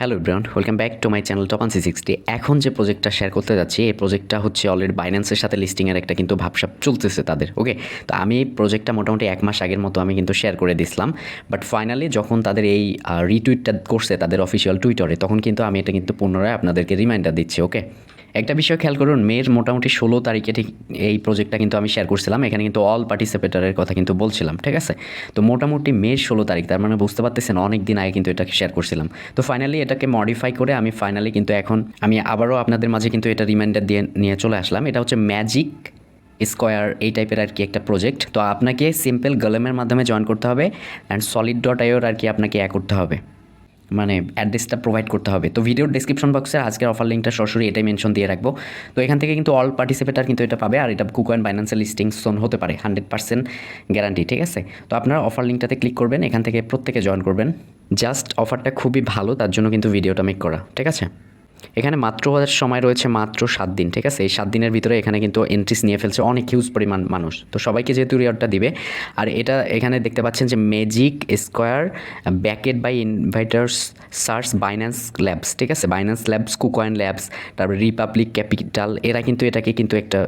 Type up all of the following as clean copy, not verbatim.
Hello everyone, welcome back to my channel top 360। এখন যে প্রজেক্টটা শেয়ার করতে যাচ্ছি, এই প্রজেক্টটা হচ্ছে অলরেডি বাইন্যান্সের সাথে লিস্টিংয়ের একটা কিন্তু ভাবসাব চলতেছে তাদের। ওকে, তো আমি এই প্রজেক্টটা মোটামুটি 1 মাস আগের মতো আমি কিন্তু শেয়ার করে দিছিলাম, বাট ফাইনালি যখন তাদের এই রিটুইটটা করছে তাদের অফিসিয়াল টুইটারে, তখন কিন্তু আমি এটা কিন্তু পুনরায় আপনাদেরকে রিমাইন্ডার দিচ্ছি। ওকে, একটা বিষয় খেয়াল করুন, মের মোটামুটি 16 তারিখে ঠিক এই প্রজেক্টটা কিন্তু আমি শেয়ার করছিলাম। এখানে কিন্তু অল পার্টিসিপেটারের কথা কিন্তু বলছিলাম, ঠিক আছে। তো মোটামুটি মের 16 তারিখ, তার মানে বুঝতে পারতেছেন অনেক দিন আগে কিন্তু এটাকে শেয়ার করছিলাম। তো ফাইনালি এটাকে মডিফাই করে আমি ফাইনালি কিন্তু এখন আমি আবারও আপনাদের মাঝে কিন্তু এটা রিমাইন্ডার দিয়ে নিয়ে চলে আসলাম। এটা হচ্ছে ম্যাজিক স্কোয়ার এই টাইপের আর কি একটা প্রজেক্ট। তো আপনাকে সিম্পল গলেমের মাধ্যমে জয়েন করতে হবে অ্যান্ড solid.io আর কি আপনাকে করতে হবে, মানে অ্যাড্রেসটা প্রোভাইড করতে হবে। তো ভিডিওর ডেসক্রিপশন বক্সে আজকের অফার লিঙ্কটা সরাসরি এটাই মেনশন দিয়ে রাখবো। তো এখান থেকে কিন্তু অল পার্টিসিপেটার কিন্তু এটা পাবে, আর এটা কুকয়েন বাইন্যান্সের লিস্টিং সোন হতে পারে 100% গ্যারান্টি, ঠিক আছে। তো আপনারা অফার লিঙ্কটাতে ক্লিক করবেন, এখান থেকে প্রত্যেকে জয়েন করবেন। জাস্ট অফারটা খুবই ভালো, তার জন্য কিন্তু ভিডিওটা মেক করা, ঠিক আছে। এখানে মাত্র সময় রয়েছে মাত্র 7 দিন, ঠিক আছে। এই 7 দিনের ভিতরে এখানে কিন্তু এন্ট্রিস নিয়ে ফেলছে অনেক হিউজ পরিমাণ মানুষ। তো সবাইকে যেহেতু রিওয়ার্ডটা দিবে, আর এটা এখানে দেখতে পাচ্ছেন যে magic square backed by investors সার্চ বাইন্যান্স ল্যাবস, ঠিক আছে। বাইন্যান্স ল্যাবস, কুকয়েন ল্যাবস, তারপরে রিপাবলিক ক্যাপিটাল, এরা কিন্তু এটাকে কিন্তু একটা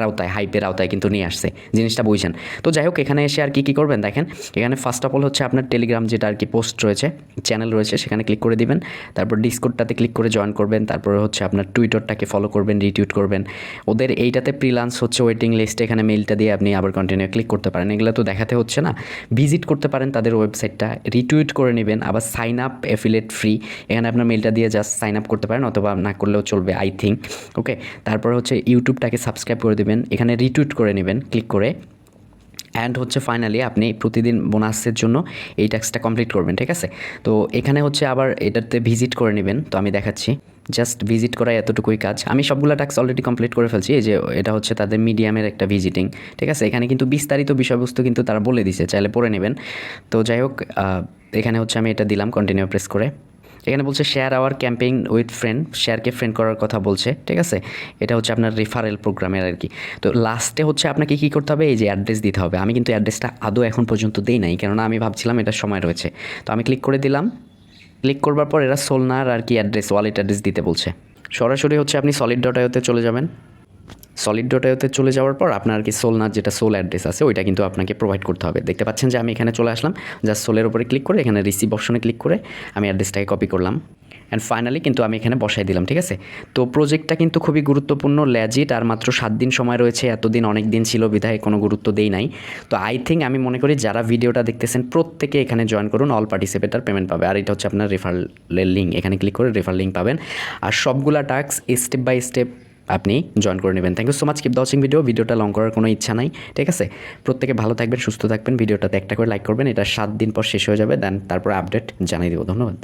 আওতায়, হাইপের আওতায় কিন্তু নিয়ে আসছে, জিনিসটা বুঝছেন। তো যাই হোক, এখানে এসে আর কি করবেন দেখেন, এখানে ফার্স্ট অফ অল হচ্ছে আপনার টেলিগ্রাম যেটা আর কি পোস্ট রয়েছে, চ্যানেল রয়েছে, সেখানে ক্লিক করে দিবেন। তারপর ডিসকর্ডটাতে ক্লিক করে জয়েন করবেন। তারপরে হচ্ছে আপনার টুইটারটাকে ফলো করবেন, রিটুইট করবেন। ওদের এইটাতে প্রিলান্স হচ্ছে ওয়েটিং লিস্টে, এখানে মেইলটা দিয়ে আপনি আবার কন্টিনিউ ক্লিক করতে পারেন। এগুলো তো দেখাতে হচ্ছে না, ভিজিট করতে পারেন তাদের ওয়েবসাইটটা, রিটুইট করে নেবেন। আবার সাইন আপ অ্যাফিলিয়েট ফ্রি, এখানে আপনার মেইলটা দিয়ে জাস্ট সাইন আপ করতে পারেন, অথবা না করলেও চলবে আই থিঙ্ক। ওকে, তারপরে হচ্ছে ইউটিউবটাকে সাবস্ক্রাইব করে দেবেন, এখানে রিটুইট করে নেবেন ক্লিক করে। অ্যান্ড হচ্ছে ফাইনালি আপনি প্রতিদিন বোনাসের জন্য এই ট্যাক্সটা কমপ্লিট করবেন, ঠিক আছে। তো এখানে হচ্ছে আবার এটাতে ভিজিট করে নেবেন। তো আমি দেখাচ্ছি, জাস্ট ভিজিট করা এতটুকুই কাজ। আমি সবগুলো ট্যাক্স অলরেডি কমপ্লিট করে ফেলছি। এই যে এটা হচ্ছে তাদের মিডিয়ামের একটা ভিজিটিং, ঠিক আছে। এখানে কিন্তু বিস্তারিত বিষয়বস্তু কিন্তু তারা বলে দিছে, চাইলে পড়ে নেবেন। তো যাই হোক, এখানে হচ্ছে আমি এটা দিলাম, কন্টিনিউ প্রেস করে। এখানে বলছে share our campaign with friend, শেয়ারকে ফ্রেন্ড করার কথা বলছে, ঠিক আছে। এটা হচ্ছে আপনার রেফারেল প্রোগ্রামের আর কি। তো লাস্টে হচ্ছে আপনাকে কী করতে হবে, এই যে অ্যাড্রেস দিতে হবে। আমি কিন্তু অ্যাড্রেসটা আদৌ এখন পর্যন্ত দেই নাই, কেননা আমি ভাবছিলাম এটার সময় রয়েছে। তো আমি ক্লিক করে দিলাম। ক্লিক করবার পর এরা সোলনার আর কি অ্যাড্রেস, ওয়ালেট অ্যাড্রেস দিতে বলছে। সরাসরি হচ্ছে আপনি solid.ioতে চলে যাবেন। solid.ioতে চলে যাওয়ার পর আপনার আর কি সোলনার যেটা সোল অ্যাড্রেস আছে ওইটা কিন্তু আপনাকে প্রোভাইড করতে হবে। দেখতে পাচ্ছেন যে আমি এখানে চলে আসলাম, জাস্ট সোলের উপরে ক্লিক করে এখানে রিসিভ অপশনে ক্লিক করে আমি অ্যাড্রেসটাকে কপি করলাম, অ্যান্ড ফাইনালি কিন্তু আমি এখানে বসাই দিলাম, ঠিক আছে। তো প্রজেক্টটা কিন্তু খুবই গুরুত্বপূর্ণ, ল্যাজিট, আর মাত্র 7 দিন সময় রয়েছে। এতদিন অনেক দিন ছিল বিধায় কোনো গুরুত্ব দেই নাই। তো আই থিঙ্ক আমি মনে করি যারা ভিডিওটা দেখতেছেন প্রত্যেকে এখানে জয়েন করুন, অল পার্টিসিপেটার পেমেন্ট পাবে। আর এটা হচ্ছে আপনার রেফারেলের লিঙ্ক, এখানে ক্লিক করে রেফার লিঙ্ক পাবেন। আর সবগুলা টাস্ক স্টেপ বাই স্টেপ আপনি জয়েন করে নেবেন। Thank you so much, keep the watching ভিডিওটা লং করার কোনো ইচ্ছা নাই, ঠিক আছে। প্রত্যেকে ভালো থাকবেন, সুস্থ থাকবেন। ভিডিওটাতে একটা করে লাইক করবেন, এটা 7 দিন পর শেষ হয়ে যাবে, দেন তারপরে আপডেট জানিয়ে দেবো। ধন্যবাদ।